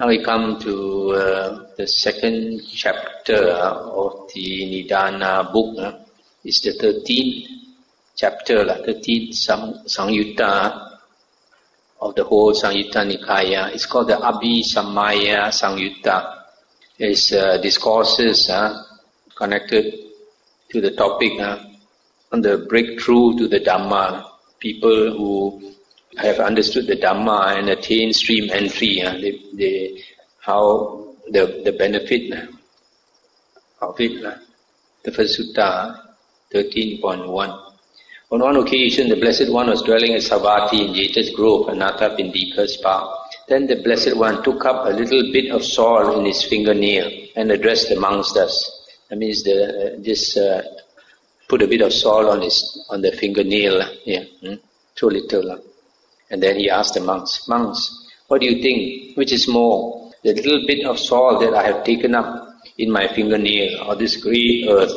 Now we come to the second chapter of the Nidana book. It's the 13th chapter, 13th Sangyutta of the whole Sangyutta Nikaya. It's called the Abhisamaya Sangyutta. It's discourses connected to the topic on the breakthrough to the Dhamma. People who have understood the Dhamma and attained stream entry, how the benefit of it. The first sutta, 13.1. On one occasion, the Blessed One was dwelling at Savatthi in Jeta's Grove, Anatta Pindika's park. Then the Blessed One took up a little bit of soil in his fingernail and addressed the monks thus. That means just put a bit of soil on the fingernail, so little. And then he asked the monks, what do you think? Which is more, the little bit of soil that I have taken up in my fingernail, or this great earth?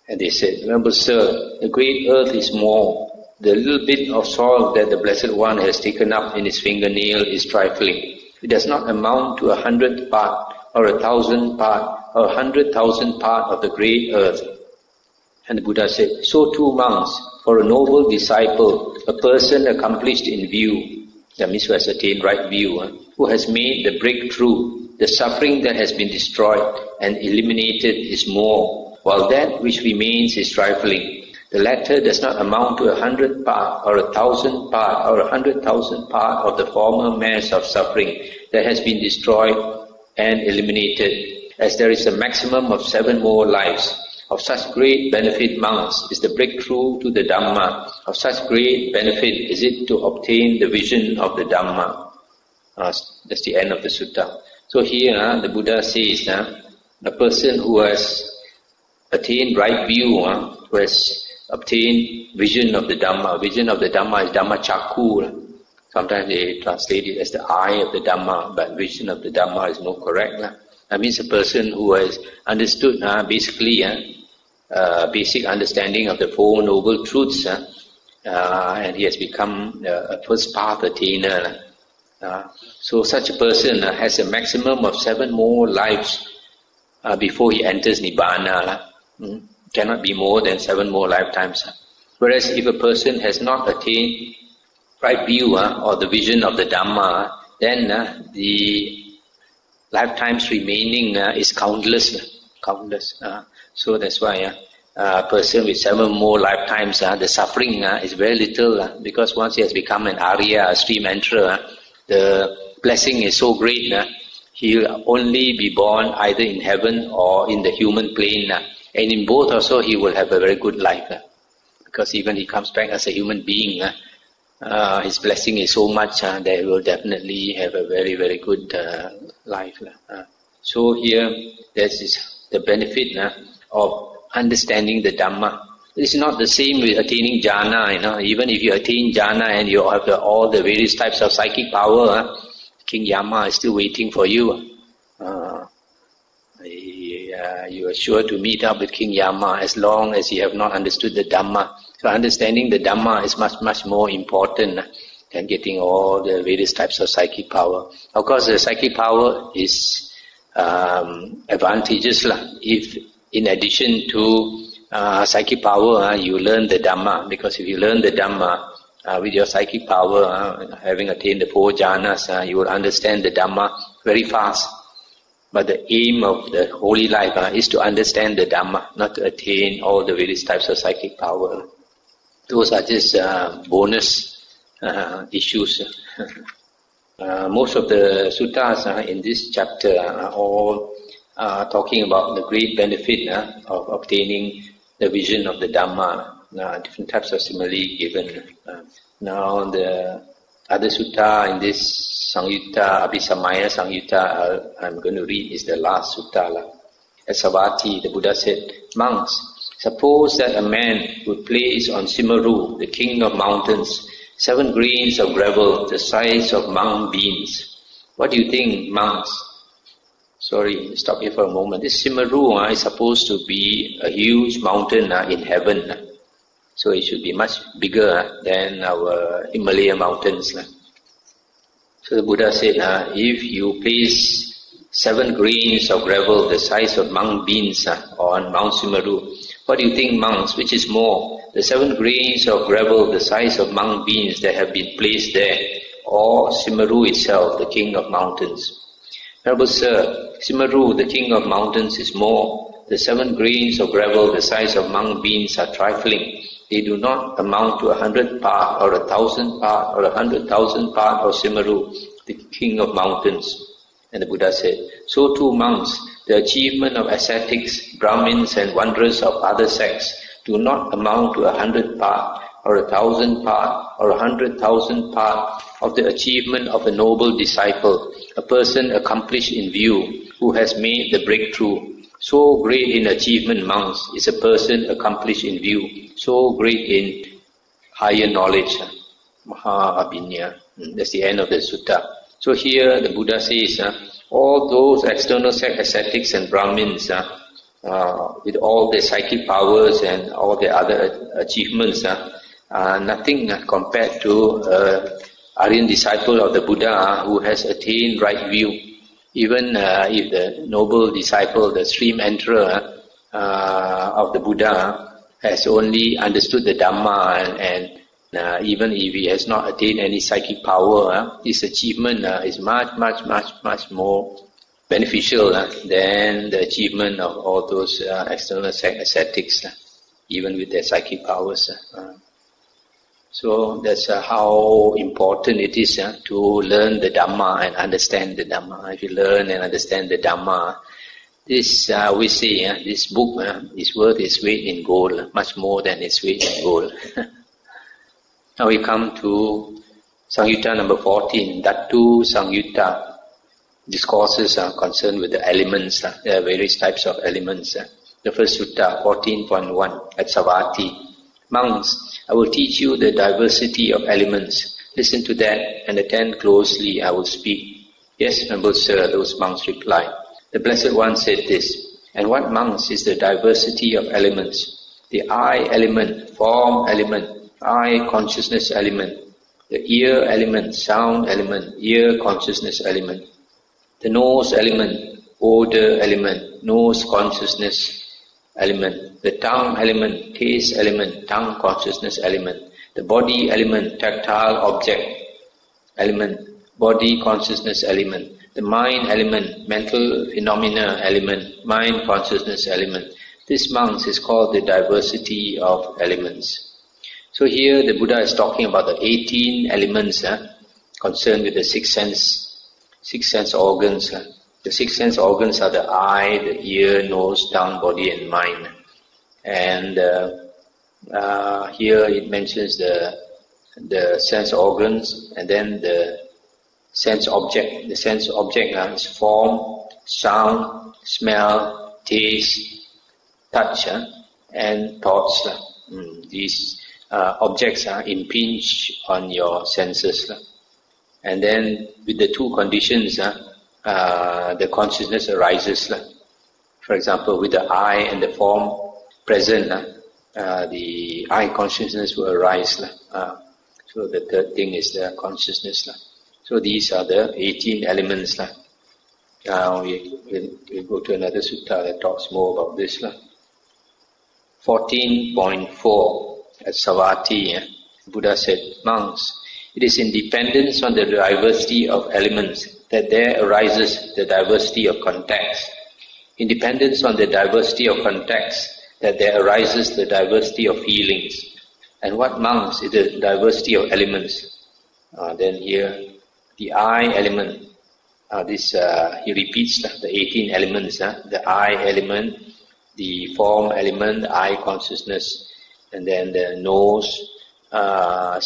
And they said, remember, sir, the great earth is more. The little bit of soil that the Blessed One has taken up in his fingernail is trifling. It does not amount to 100th part, or 1,000th part, or 100,000 part of the great earth. And the Buddha said, so too, monks, for a noble disciple, a person accomplished in view, that means who has attained right view, who has made the breakthrough, the suffering that has been destroyed and eliminated is more, while that which remains is trifling. The latter does not amount to 100th part, or 1,000th part, or 100,000 part of the former mass of suffering that has been destroyed and eliminated, as there is a maximum of 7 more lives. Of such great benefit, monks, is the breakthrough to the Dhamma. Of such great benefit is it to obtain the vision of the Dhamma. That's the end of the sutta. So here the Buddha says, the person who has attained right view, who has obtained vision of the Dhamma. Vision of the Dhamma is Dhamma Chakku. Sometimes they translate it as the eye of the Dhamma, but vision of the Dhamma is more correct. That means a person who has understood basically basic understanding of the Four Noble Truths, and he has become a first path attainer. So such a person has a maximum of 7 more lives before he enters Nibbana. Cannot be more than 7 more lifetimes. Whereas if a person has not attained right view or the vision of the Dhamma, then the lifetimes remaining is countless. So that's why a person with 7 more lifetimes, the suffering is very little, because once he has become an Arya, a stream enterer, the blessing is so great, he will only be born either in heaven or in the human plane. And in both also he will have a very good life. Because even he comes back as a human being, his blessing is so much that he will definitely have a very, very good life. So here, this is the benefit of understanding the Dhamma. It's not the same with attaining jhana. Even if you attain jhana and you have all the various types of psychic power, King Yama is still waiting for you. You are sure to meet up with King Yama as long as you have not understood the Dhamma. So understanding the Dhamma is much, much more important than getting all the various types of psychic power. Of course, the psychic power is advantageous if in addition to psychic power, you learn the Dhamma. Because if you learn the Dhamma with your psychic power, having attained the 4 jhanas, you will understand the Dhamma very fast. But the aim of the holy life is to understand the Dhamma, not to attain all the various types of psychic power. Those are just bonus issues. Most of the suttas in this chapter are all talking about the great benefit of obtaining the vision of the Dhamma. Different types of simile given. Now the other sutta in this Sangyutta, Abhisamaya Sangyutta, I'm going to read is the last sutta. At Savatthi, the Buddha said, monks, suppose that a man would place on Simaru, the king of mountains, 7 grains of gravel the size of mung beans. What do you think, monks? Sorry, stop here for a moment. This Simaru is supposed to be a huge mountain in heaven. So it should be much bigger than our Himalaya mountains. So the Buddha said, if you place 7 grains of gravel the size of mung beans on Mount Simaru, what do you think, monks, which is more, the 7 grains of gravel the size of mung beans that have been placed there, or Simaru itself, the king of mountains? Venerable Sir, Simaru, the king of mountains, is more. The 7 grains of gravel the size of mung beans are trifling. They do not amount to 100 part or 1,000 part or 100,000 part of Simaru, the king of mountains. And the Buddha said, so too monks, the achievement of ascetics, Brahmins and wanderers of other sects do not amount to 100 part or 1,000 part or 100,000 part of the achievement of a noble disciple, a person accomplished in view, who has made the breakthrough. So great in achievement, monks, is a person accomplished in view, so great in higher knowledge. Maha Abhinya. That's the end of the sutta. So here the Buddha says, all those external sect ascetics and Brahmins, with all their psychic powers and all their other achievements, nothing compared to Aryan disciple of the Buddha who has attained right view. Even if the noble disciple, the stream enterer of the Buddha has only understood the Dhamma and even if he has not attained any psychic power, his achievement is much more beneficial than the achievement of all those external ascetics, even with their psychic powers. So that's how important it is to learn the Dhamma and understand the Dhamma. If you learn and understand the Dhamma, this we say this book is worth its weight in gold, much more than its weight in gold. Now we come to Samyutta number 14, Dhatu Samyutta. Discourses are concerned with the elements. There are various types of elements. The first sutta, 14.1, at Savatthi. Monks, I will teach you the diversity of elements. Listen to that and attend closely, I will speak. Yes, noble sir, those monks replied. The Blessed One said this, and what, monks, is the diversity of elements? The eye element, form element, eye consciousness element, the ear element, sound element, ear consciousness element, the nose element, odor element, nose consciousness element, the tongue element, taste element, tongue consciousness element, the body element, tactile object element, body consciousness element, the mind element, mental phenomena element, mind consciousness element. This, monks, is called the diversity of elements. So here the Buddha is talking about the 18 elements concerned with the six sense organs. The 6 sense organs are the eye, the ear, nose, tongue, body and mind. And here it mentions the sense organs and then the sense object. The sense object is form, sound, smell, taste, touch and thoughts. These objects impinge on your senses. And then with the two conditions, the consciousness arises. For example, with the eye and the form present, the eye consciousness will arise. So the third thing is the consciousness. So these are the 18 elements. Now we go to another sutta that talks more about this. 14.4 at Savatthi, Buddha said, monks, it is in dependence on the diversity of elements that there arises the diversity of context. In dependence on the diversity of context that there arises the diversity of feelings. And what, monks, is the diversity of elements? Then here, the eye element. He repeats the 18 elements. The eye element, the form element, the eye consciousness, and then the nose, the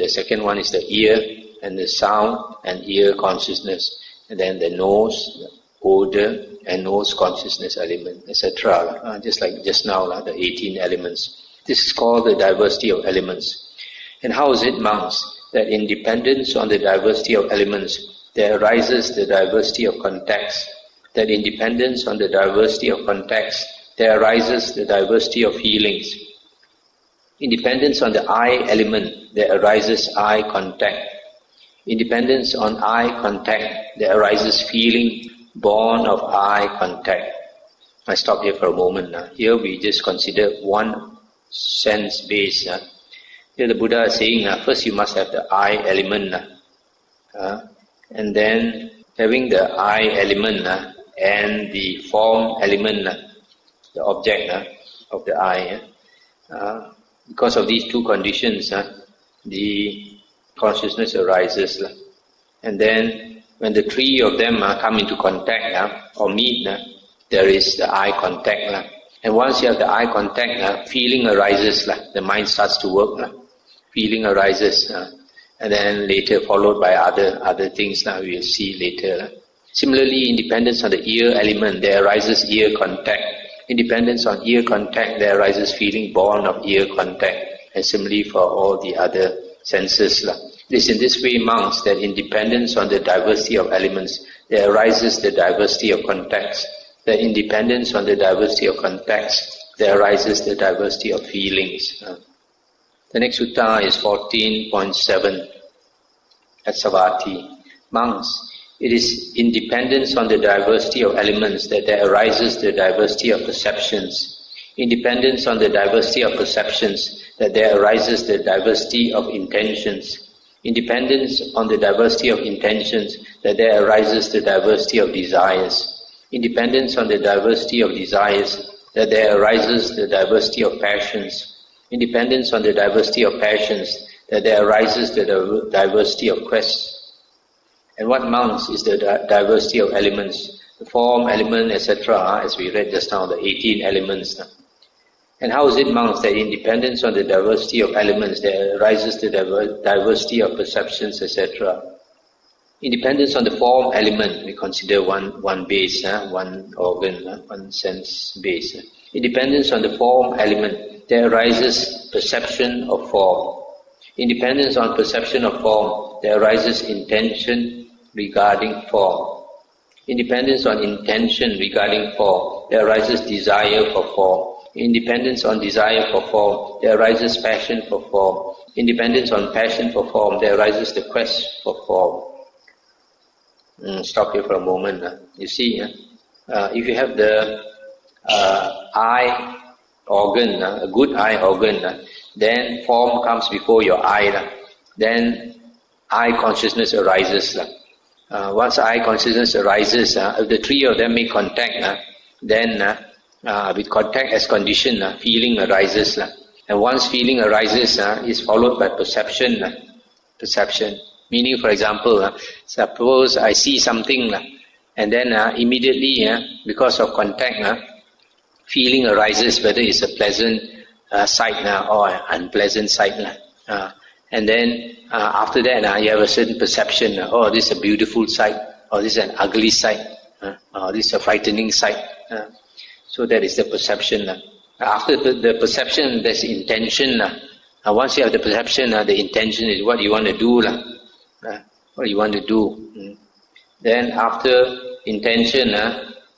second one is the ear, and the sound and ear consciousness, and then the nose, the odor and nose consciousness element, etc. Just like just now, the 18 elements. This is called the diversity of elements. And how is it, monks, that in dependence on the diversity of elements, there arises the diversity of context, that in dependence on the diversity of context, there arises the diversity of feelings. In dependence on the eye element, there arises eye contact. Independence on eye contact, there arises feeling born of eye contact. I stop here for a moment. Here we just consider one sense base. Here the Buddha is saying, first you must have the eye element. And then having the eye element and the form element, the object of the eye. Because of these two conditions, the consciousness arises. And then when the three of them come into contact or meet, there is the eye contact. And once you have the eye contact, feeling arises. The mind starts to work. Feeling arises. And then later followed by other things we will see later. Similarly, independence on the ear element, there arises ear contact. Independence on ear contact, there arises feeling born of ear contact. And similarly for all the other senses. It is in this way, monks, that independence on the diversity of elements, there arises the diversity of contacts. The independence on the diversity of contacts, there arises the diversity of feelings. The next sutta is 14.7 at Savatthi. Monks, it is independence on the diversity of elements that there arises the diversity of perceptions. Independence on the diversity of perceptions that there arises the diversity of intentions. Independence on the diversity of intentions that there arises the diversity of desires. Independence on the diversity of desires that there arises the diversity of passions. Independence on the diversity of passions that there arises the diversity of quests. And what monks is the diversity of elements, the form, element, etc., as we read just now, the 18 elements. And how is it, monks, that independence on the diversity of elements there arises the diversity of perceptions, etc.? Independence on the form element, we consider one base, one organ, one sense base. Independence on the form element, there arises perception of form. Independence on perception of form, there arises intention regarding form. Independence on intention regarding form, there arises desire for form. Independence on desire for form, there arises passion for form. Independence on passion for form, there arises the quest for form. Stop here for a moment. You see, if you have the eye organ, a good eye organ, then form comes before your eye. Then eye consciousness arises. Once eye consciousness arises, if the three of them make contact, then with contact as condition, feeling arises. And once feeling arises, is followed by perception. Perception. Meaning, for example, suppose I see something, and then immediately, because of contact, feeling arises, whether it's a pleasant sight or an unpleasant sight. And then after that, you have a certain perception. Oh, this is a beautiful sight, or this is an ugly sight, or this is a frightening sight. So that is the perception. After the perception, there's intention. Once you have the perception, the intention is what you want to do. What you want to do. Then after intention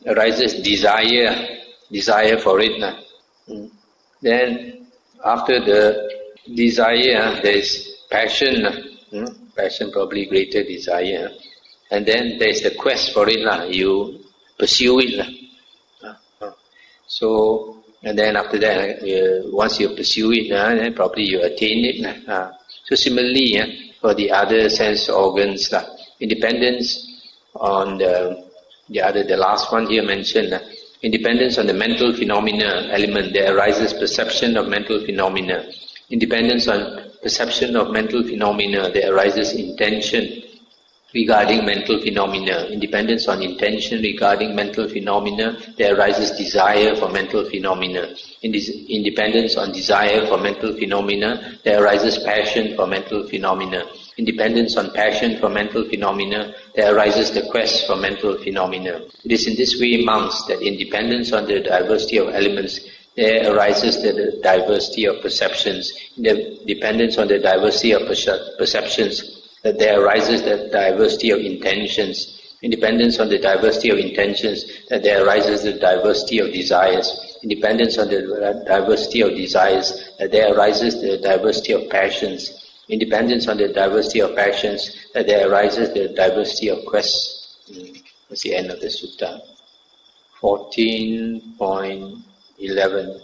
arises desire for it. Then after the desire, there is passion. Passion, probably greater desire. And then there is the quest for it. You pursue it. So, and then after that, once you pursue it, then probably you attain it. So similarly, for the other sense organs, independence on the last one here mentioned, independence on the mental phenomena element, there arises perception of mental phenomena. Independence on perception of mental phenomena, there arises intention regarding mental phenomena. Independence on intention regarding mental phenomena, there arises desire for mental phenomena. Independence on desire for mental phenomena, there arises passion for mental phenomena. Independence on passion for mental phenomena, there arises the quest for mental phenomena. It is in this way, monks, that independence on the diversity of elements, there arises the diversity of perceptions. Dependence on the diversity of perceptions, that there arises the diversity of intentions. Independence on the diversity of intentions, that there arises the diversity of desires. Independence on the diversity of desires, that there arises the diversity of passions. Independence on the diversity of passions, that there arises the diversity of quests. That's the end of the sutta. 14.11.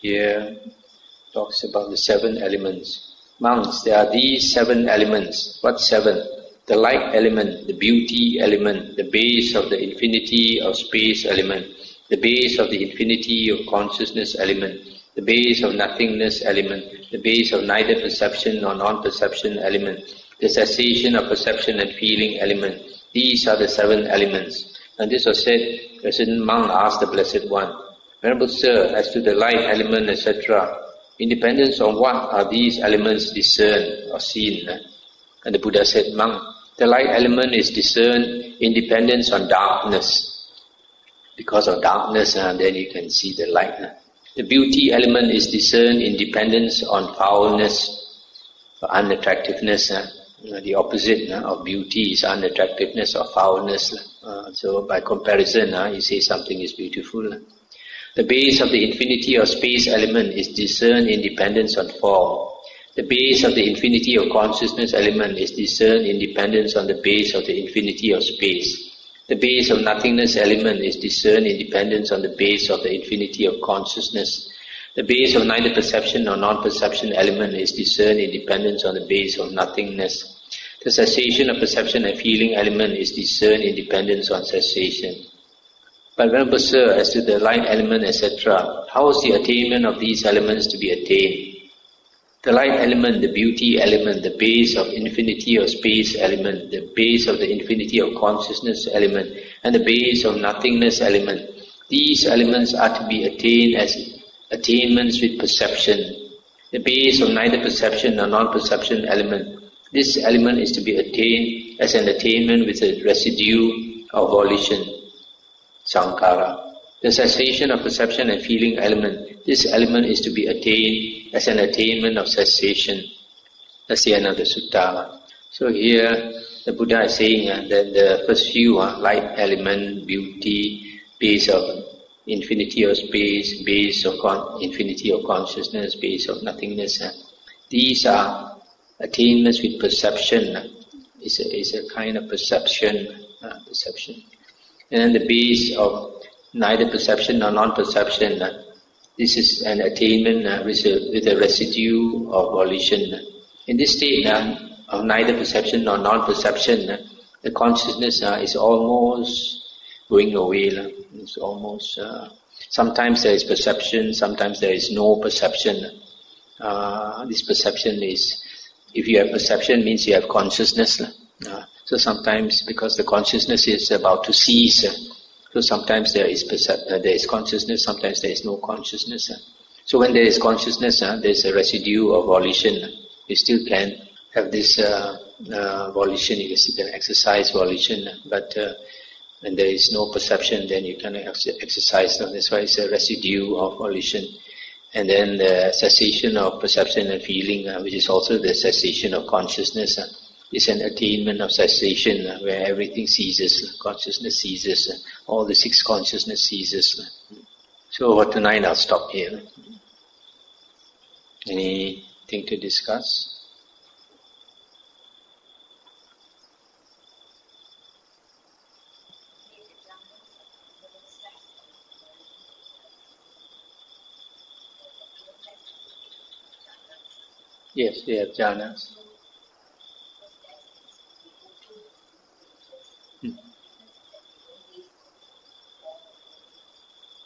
Here talks about the 7 elements. Monks, there are these 7 elements. What 7? The light element, the beauty element, the base of the infinity of space element, the base of the infinity of consciousness element, the base of nothingness element, the base of neither perception nor non-perception element, the cessation of perception and feeling element. These are the 7 elements. And this was said, a certain monk asked the Blessed One, Venerable Sir, as to the light element, etc., independence on what are these elements discerned or seen? And the Buddha said, Monk, the light element is discerned independence on darkness. Because of darkness, then you can see the light. The beauty element is discerned independence on foulness, or unattractiveness. The opposite of beauty is unattractiveness or foulness. So by comparison, you say something is beautiful. The base of the infinity of space element is discerned independence on form. The base of the infinity of consciousness element is discerned independence on the base of the infinity of space. The base of nothingness element is discerned independence on the base of the infinity of consciousness. The base of neither perception nor non-perception element is discerned independence on the base of nothingness. The cessation of perception and feeling element is discerned independence on cessation. But Venerable Sir, as to the light element, etc., how is the attainment of these elements to be attained? The light element, the beauty element, the base of infinity of space element, the base of the infinity of consciousness element, and the base of nothingness element. These elements are to be attained as attainments with perception. The base of neither perception nor non-perception element. This element is to be attained as an attainment with a residue of volition, sankhara. The cessation of perception and feeling element. This element is to be attained as an attainment of cessation. That's the end of the sutta. So here the Buddha is saying that the first few light element, beauty, base of infinity of space, base of infinity of consciousness, base of nothingness. These are attainments with perception. Is a kind of perception. And the base of neither perception nor non-perception. This is an attainment with a residue of volition. In this state of neither perception nor non-perception, the consciousness is almost going away. It's almost. Sometimes there is perception, sometimes there is no perception. This perception is, if you have perception, means you have consciousness. So sometimes, because the consciousness is about to cease, so sometimes there is consciousness, sometimes there is no consciousness. So when there is consciousness, there is a residue of volition. You still can have this volition, you can exercise volition, but when there is no perception, then you cannot exercise them. That's why it's a residue of volition. And then the cessation of perception and feeling, which is also the cessation of consciousness, is an attainment of cessation where everything ceases, consciousness ceases, all the 6 consciousness ceases. So for tonight I'll stop here. Anything to discuss? Yes, we have jhanas.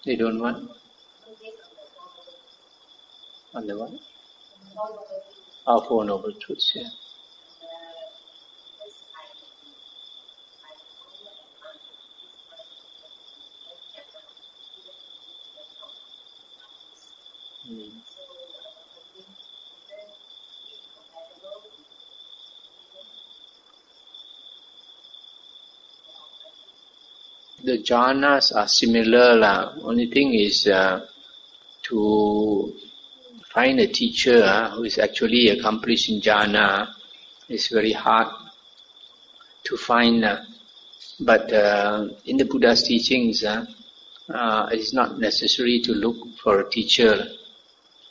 They don't want? On the what? Our Four Noble Truths, yeah. The jhanas are similar. Only thing is to find a teacher who is actually accomplished in jhana is very hard to find. But in the Buddha's teachings, it is not necessary to look for a teacher,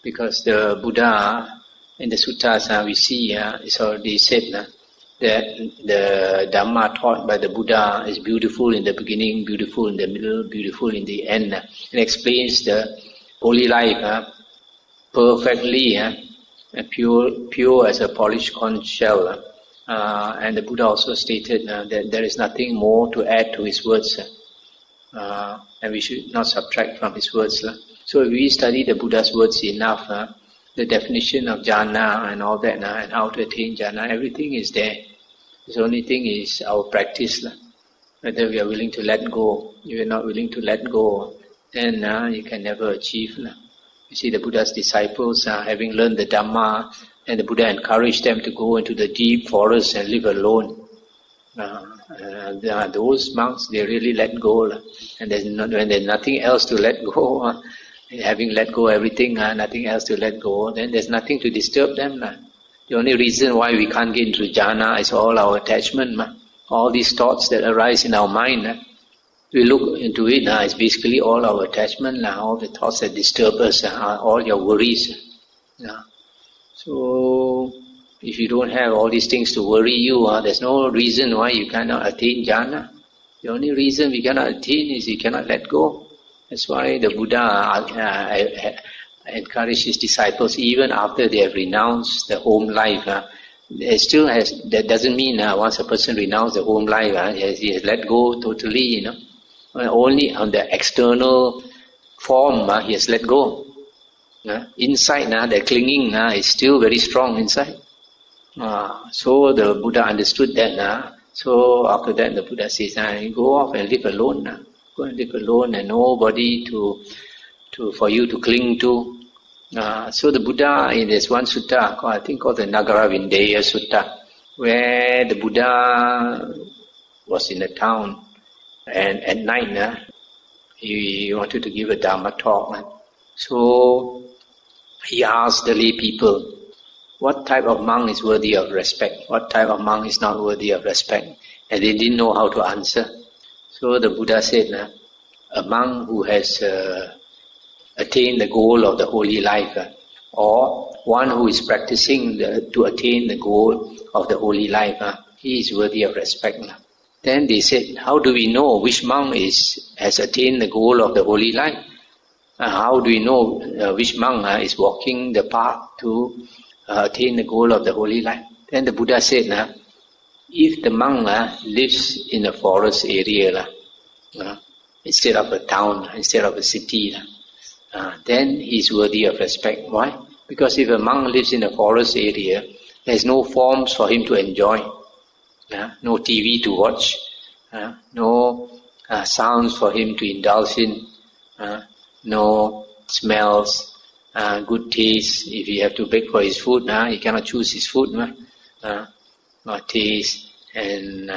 because the Buddha In the suttas we see, it's already said that the Dhamma taught by the Buddha is beautiful in the beginning, beautiful in the middle, beautiful in the end. It explains the holy life perfectly, pure as a polished conch shell. And the Buddha also stated that there is nothing more to add to his words, and we should not subtract from his words. So if we study the Buddha's words enough, the definition of jhana and all that, and how to attain jhana, everything is there. The only thing is our practice, whether we are willing to let go. If you are not willing to let go, then you can never achieve. You see, the Buddha's disciples, having learned the Dhamma, and the Buddha encouraged them to go into the deep forest and live alone. Those monks, they really let go. And when there's nothing else to let go, having let go everything, nothing else to let go, then there's nothing to disturb them. The only reason why we can't get into jhana is all our attachment. All these thoughts that arise in our mind, we look into it, it's basically all our attachment, all the thoughts that disturb us, all your worries. So, if you don't have all these things to worry you, there's no reason why you cannot attain jhana. The only reason we cannot attain is you cannot let go. That's why the Buddha encouraged his disciples, even after they have renounced the home life. That doesn't mean once a person renounced the home life, he has let go totally, Only on the external form, he has let go. Inside, the clinging is still very strong inside. So the Buddha understood that. So after that, the Buddha says, go off and live alone. Go and live alone, and nobody for you to cling to. So the Buddha, there's one sutta, I think called the Nagara Vindeya Sutta, where the Buddha was in a town, and at night, he wanted to give a Dhamma talk. So he asked the lay people, what type of monk is worthy of respect? What type of monk is not worthy of respect? And they didn't know how to answer. So the Buddha said, a monk who has attained the goal of the holy life, or one who is practicing to attain the goal of the holy life, he is worthy of respect. Then they said, how do we know which monk has attained the goal of the holy life? How do we know which monk is walking the path to attain the goal of the holy life? Then the Buddha said, if the monk lives in a forest area, instead of a town, instead of a city, then he is worthy of respect. Why? Because if a monk lives in a forest area, there is no forms for him to enjoy, no TV to watch, no sounds for him to indulge in, no smells, good taste. If he have to beg for his food, he cannot choose his food, taste and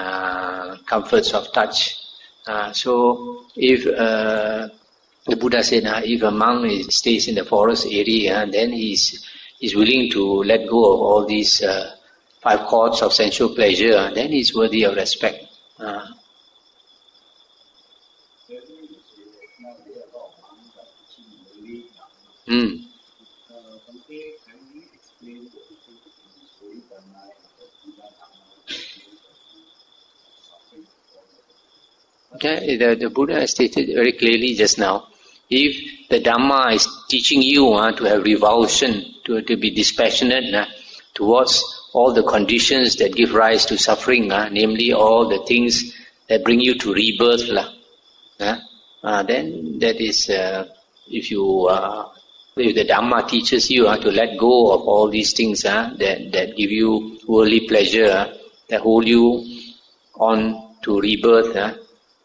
comforts of touch. So if the Buddha said, if a monk stays in the forest area, then he's willing to let go of all these 5 chords of sensual pleasure, then he's worthy of respect. Okay, the Buddha stated very clearly just now, if the Dhamma is teaching you to have revulsion, to be dispassionate towards all the conditions that give rise to suffering, namely all the things that bring you to rebirth, then that is, if the Dhamma teaches you to let go of all these things that give you worldly pleasure, that hold you on to rebirth,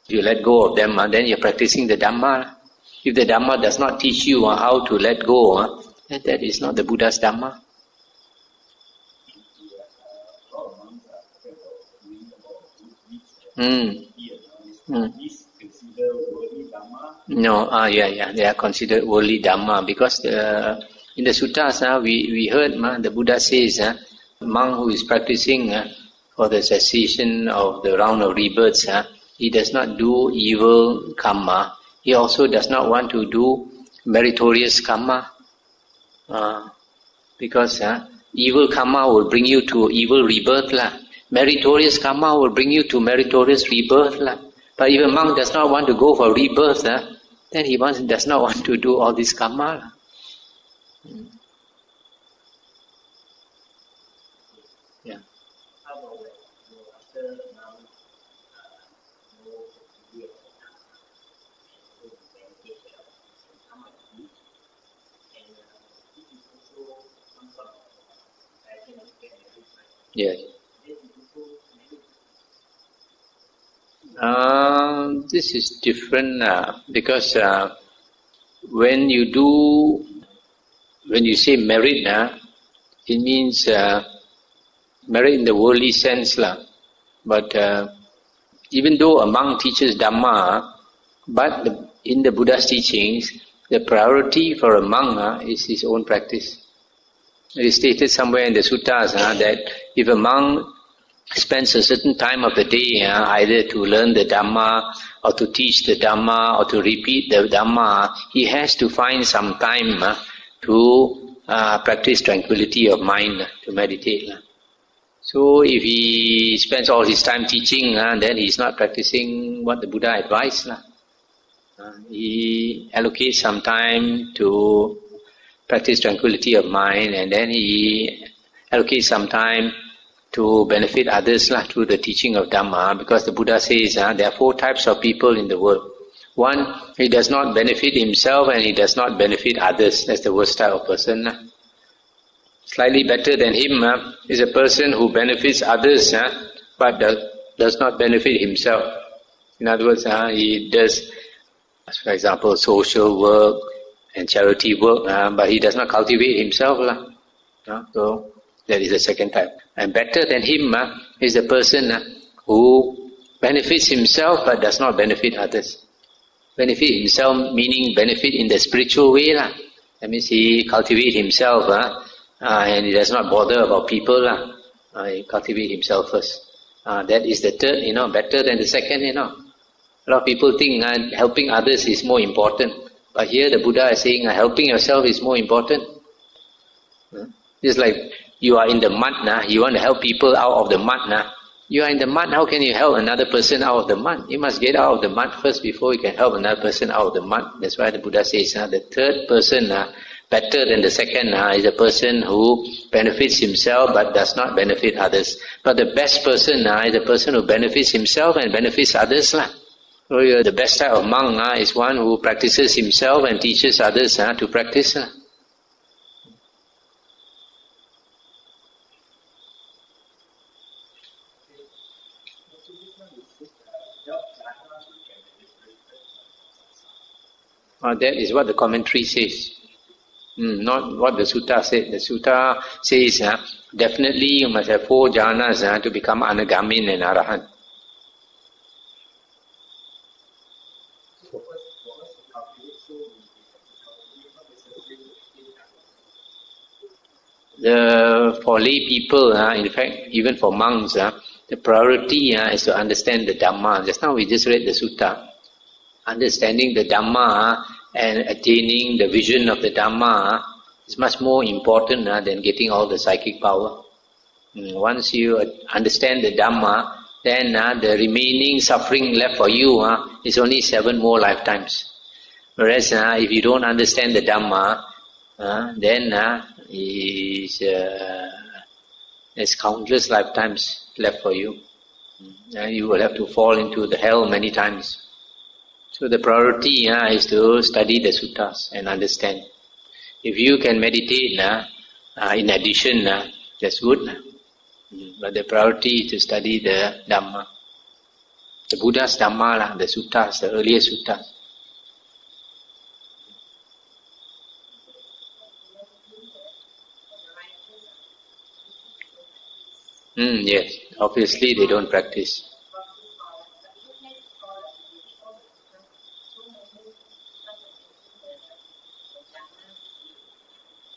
if you let go of them, then you're practicing the Dhamma. If the Dhamma does not teach you how to let go, then that is not the Buddha's Dhamma. No, they are considered worldly Dhamma, because in the suttas we heard the Buddha says, a monk who is practicing for the cessation of the round of rebirths, he does not do evil karma. He also does not want to do meritorious karma, because Evil karma will bring you to evil rebirth lah. Meritorious karma will bring you to meritorious rebirth lah. But if a monk does not want to go for rebirth, then he does not want to do all this karma lah. Yeah. Yes. This is different because when you say merit, it means merit in the worldly sense lah. But even though a monk teaches Dhamma, but in the Buddha's teachings, the priority for a monk is his own practice. It is stated somewhere in the suttas that if a monk spends a certain time of the day either to learn the Dhamma or to teach the Dhamma or to repeat the Dhamma, he has to find some time to practice tranquility of mind, to meditate. So if he spends all his time teaching, then he is not practicing what the Buddha advised. He allocates some time to practice tranquility of mind, and then he allocates some time to benefit others through the teaching of Dhamma, because the Buddha says there are 4 types of people in the world. One, he does not benefit himself and he does not benefit others. That's the worst type of person. Slightly better than him is a person who benefits others but does not benefit himself. In other words, he does, for example, social work and charity work, but he does not cultivate himself. So that is the second type. And better than him is the person who benefits himself but does not benefit others. Benefit himself meaning benefit in the spiritual way. That means he cultivates himself and he does not bother about people. He cultivates himself first. That is the third, better than the second. A lot of people think helping others is more important. But here the Buddha is saying helping yourself is more important. It's like you are in the mud, you want to help people out of the mud. You are in the mud, how can you help another person out of the mud? You must get out of the mud first before you can help another person out of the mud. That's why the Buddha says the third person, better than the second, is a person who benefits himself but does not benefit others. But the best person is a person who benefits himself and benefits others. So the best type of monk is one who practices himself and teaches others to practice. That is what the commentary says, not what the sutta said. The sutta says definitely you must have 4 jhanas to become anagamin and arahant. For lay people, in fact, even for monks, the priority is to understand the Dhamma. Just now we just read the sutta. Understanding the Dhamma and attaining the vision of the Dhamma is much more important than getting all the psychic power. Once you understand the Dhamma, then the remaining suffering left for you is only 7 more lifetimes. Whereas if you don't understand the Dhamma, then there's countless lifetimes left for you. You will have to fall into the hell many times. So the priority is to study the suttas and understand. If you can meditate in addition, that's good. But the priority is to study the Dhamma. The Buddha's Dhamma, the suttas, the earlier suttas. Yes, obviously they don't practice.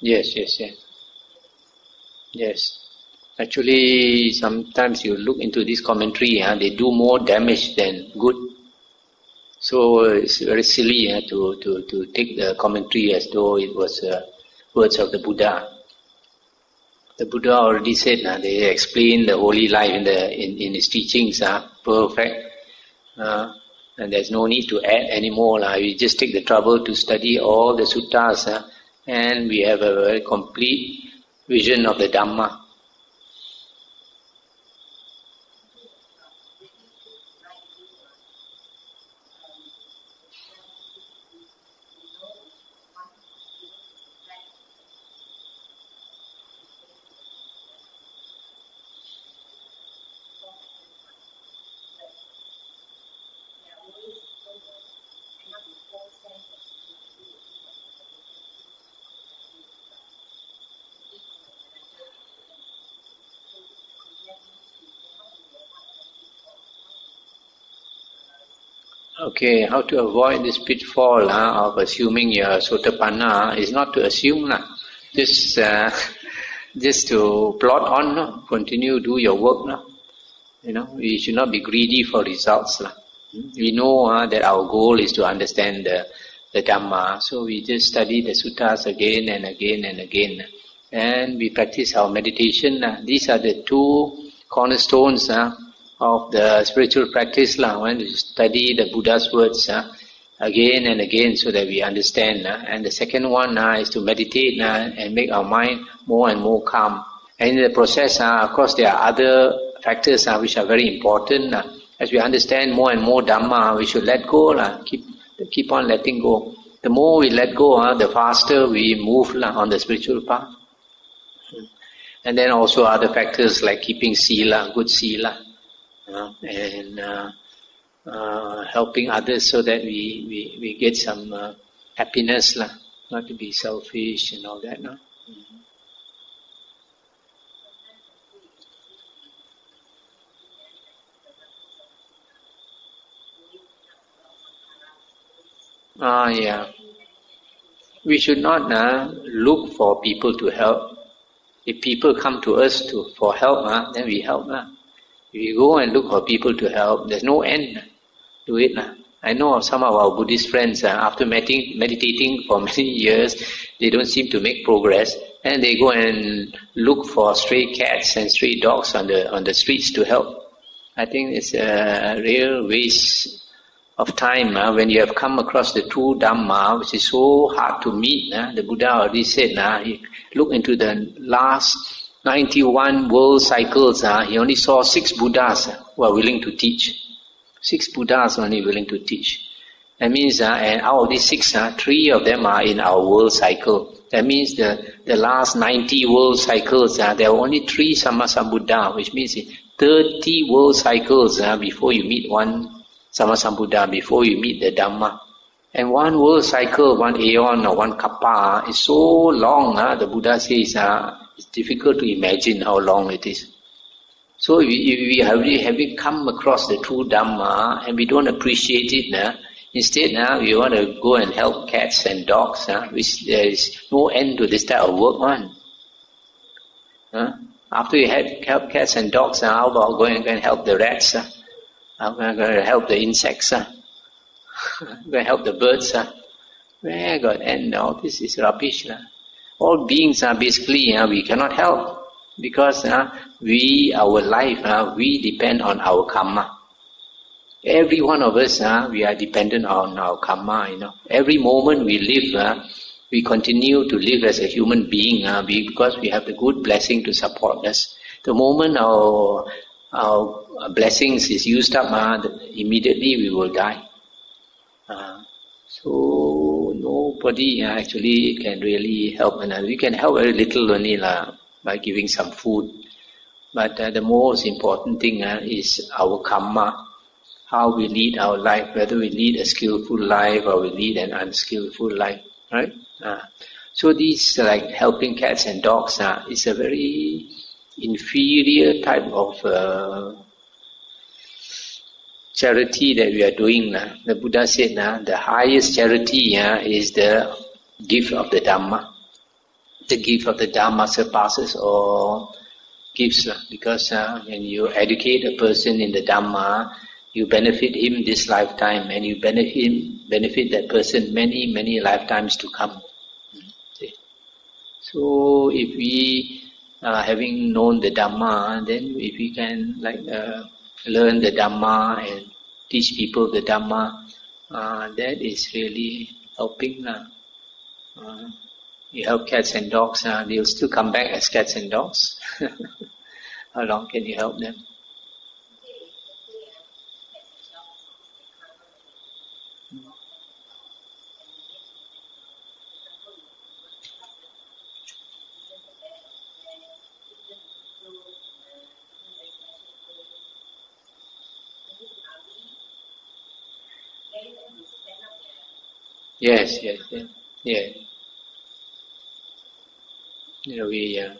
Yes. Actually, sometimes you look into this commentary, they do more damage than good. So it's very silly to take the commentary as though it was words of the Buddha. The Buddha already said, they explain the holy life in his teachings, perfect. And there's no need to add anymore. We just take the trouble to study all the suttas, and we have a very complete vision of the Dhamma. Okay, how to avoid this pitfall of assuming you're Sotapanna is not to assume. Just to plot on, continue do your work. We should not be greedy for results. We know that our goal is to understand the Dhamma, so we just study the suttas again and again and again. And we practice our meditation. These are the two cornerstones of the spiritual practice, when we study the Buddha's words again and again so that we understand. And the second one is to meditate and make our mind more and more calm. And in the process, of course, there are other factors which are very important. As we understand more and more Dhamma, we should let go, keep on letting go. The more we let go, the faster we move on the spiritual path. And then also other factors like keeping sila, good sila, and helping others so that we get some happiness, not to be selfish and all that. Yeah. We should not look for people to help. If people come to us for help, then we help. If you go and look for people to help, there's no end to it. I know some of our Buddhist friends, after meditating for many years, they don't seem to make progress, and they go and look for stray cats and stray dogs on the streets to help. I think it's a real waste of time when you have come across the true Dhamma, which is so hard to meet. The Buddha already said, look into the last 91 world cycles, he only saw 6 Buddhas who are willing to teach. 6 Buddhas only willing to teach. That means, and out of these 6, 3 of them are in our world cycle. That means the last 90 world cycles, there are only 3 Sammasambuddha, which means 30 world cycles before you meet one Sammasambuddha, before you meet the Dhamma. And one world cycle, one aeon or one kappa is so long, the Buddha says, it's difficult to imagine how long it is. So if we having come across the true Dhamma and we don't appreciate it, instead we want to go and help cats and dogs, which there is no end to this type of work. After you help cats and dogs, how about going and help the rats? I'm going to help the insects. I'm going to help the birds. Where God end? All this is rubbish. All beings are basically we cannot help because our life we depend on our karma. Every one of us we are dependent on our karma. Every moment we live, we continue to live as a human being because we have the good blessing to support us. The moment our blessings is used up, immediately we will die. So nobody actually can really help. We can help very little only by giving some food. But the most important thing is our karma, how we lead our life, whether we lead a skillful life or we lead an unskillful life. Right? So these like helping cats and dogs is a very inferior type of charity that we are doing. The Buddha said the highest charity is the gift of the Dhamma. The gift of the Dhamma surpasses all gifts because when you educate a person in the Dhamma, you benefit him this lifetime and you benefit that person many, many lifetimes to come. So if we having known the Dhamma, then if we can learn the Dhamma and teach people the Dhamma, that is really helping. You help cats and dogs, they'll still come back as cats and dogs. How long can you help them? Yes. In a way, yeah.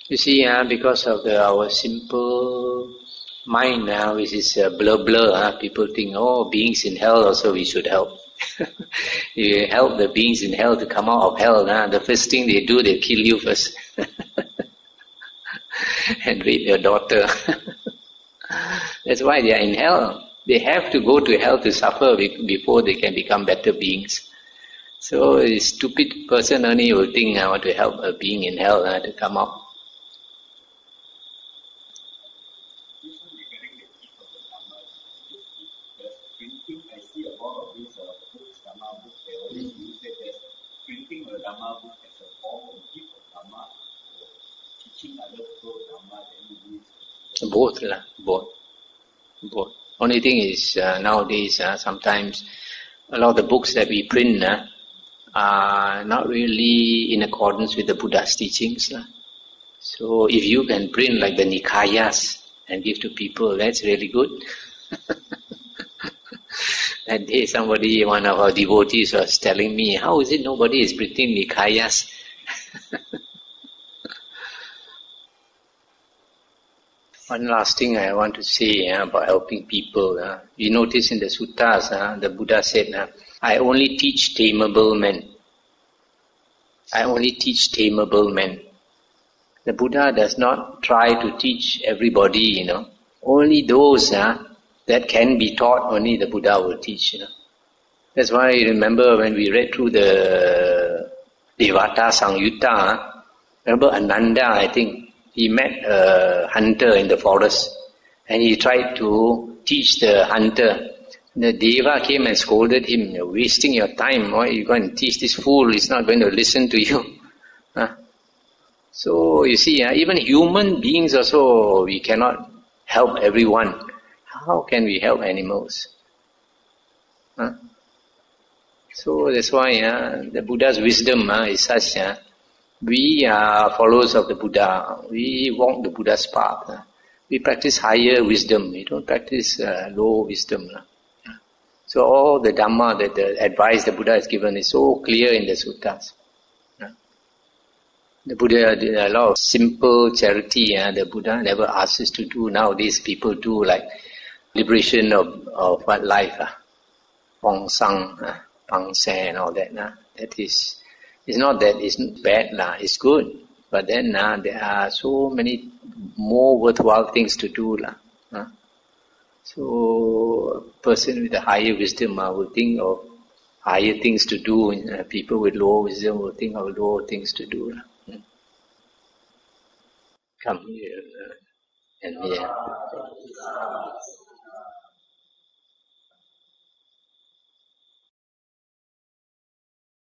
You see, because of our simple mind now, which is blur, people think, oh, beings in hell also we should help. You help the beings in hell to come out of hell, the first thing they do, they kill you first. And rape your daughter. That's why they are in hell. They have to go to hell to suffer before they can become better beings. So a stupid person only will think, I want to help a being in hell to come out. Both. Only thing is nowadays sometimes a lot of the books that we print are not really in accordance with the Buddha's teachings. So if you can print like the Nikayas and give to people, that's really good. That day one of our devotees was telling me, how is it nobody is printing Nikayas? One last thing I want to say about helping people. You notice in the suttas, the Buddha said, I only teach tameable men. I only teach tameable men. The Buddha does not try to teach everybody, Only those that can be taught, only the Buddha will teach, That's why I remember when we read through the Devata Sangyutta, remember Ananda, I think, he met a hunter in the forest and he tried to teach the hunter. The Deva came and scolded him, you're wasting your time, why are you going to teach this fool, he's not going to listen to you. So you see, even human beings also, we cannot help everyone. How can we help animals? So that's why the Buddha's wisdom is such. We are followers of the Buddha. We walk the Buddha's path. We practice higher wisdom. We don't practice low wisdom. So all the Dhamma, the advice the Buddha has given is so clear in the suttas. The Buddha did a lot of simple charity. The Buddha never asks us to do. Nowadays people do like liberation of what life. Fong Sang, Pang Se and all that. That is... It's not that it's bad, it's good. But then there are so many more worthwhile things to do. So a person with a higher wisdom will think of higher things to do. People with lower wisdom will think of lower things to do. Come here and here.